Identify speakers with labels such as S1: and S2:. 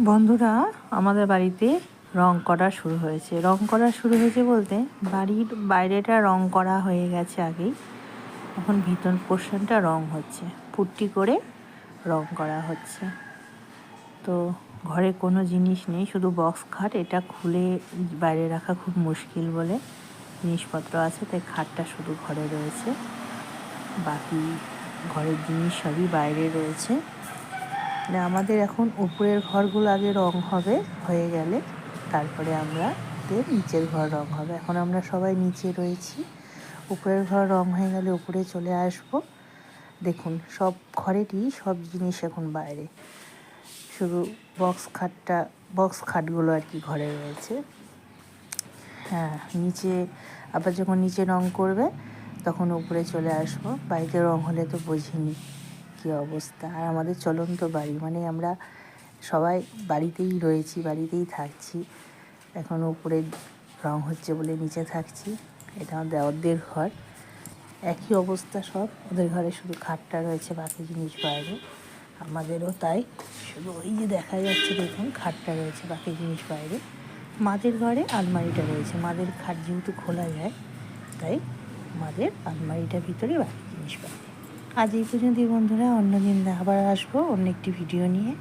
S1: বন্ধুরা, আমাদের বাড়িতে রং করা শুরু হয়েছে। বলতে বাড়ির বাইরেটা রং করা হয়ে গেছে আগেই। এখন ভিতর পোর্শনটা রং হচ্ছে, পুট্টি করে রং করা হচ্ছে। তো ঘরে কোনো জিনিস নেই, শুধু বক্স খাট। এটা খুলে বাইরে রাখা খুব মুশকিল বলে জিনিসপত্র আছে, তাই খাটটা শুধু ঘরে রয়েছে। বাকি ঘরের জিনিস সবই বাইরে রয়েছে। আমাদের এখন উপরের ঘরগুলো আগে রং হবে, হয়ে গেলে তারপরে নিচের ঘর রং হবে। এখন আমরা সবাই নিচে রয়েছি, উপরের ঘর রং হয়ে গেলে উপরে চলে আসব। দেখুন, সব ঘরেরই সব জিনিস এখন বাইরে, শুধু বক্স খাটগুলো আর কি ঘরে রয়েছে। হ্যাঁ, নিচে আবার যখন নিচে রং করবে তখন উপরে চলে আসবো। বাড়িতে রং হলে তো বোঝিনি কী অবস্থা। আর আমাদের চলন্ত বাড়ি, মানে আমরা সবাই বাড়িতেই রয়েছি, বাড়িতেই থাকছি। এখন উপরে রং হচ্ছে বলে নিচে থাকছি। এটা আমার দেওরদের ঘর, একই অবস্থা সব। ওদের ঘরে শুধু খাটটা রয়েছে, বাকি জিনিস বাইরে। আমাদেরও তাই, শুধু ওই যে দেখা যাচ্ছে দেখুন, খাটটা রয়েছে, বাকি জিনিস বাইরে। মাদের ঘরে আলমারিটা রয়েছে, মাদের খাট যেহেতু খোলা যায়, তাই মাদের আলমারিটার ভিতরে বাকি জিনিস বাইরে। আজ এই পর্যন্তই বন্ধুরা, অন্যদিন আবার আসবো অন্য একটি ভিডিও নিয়ে।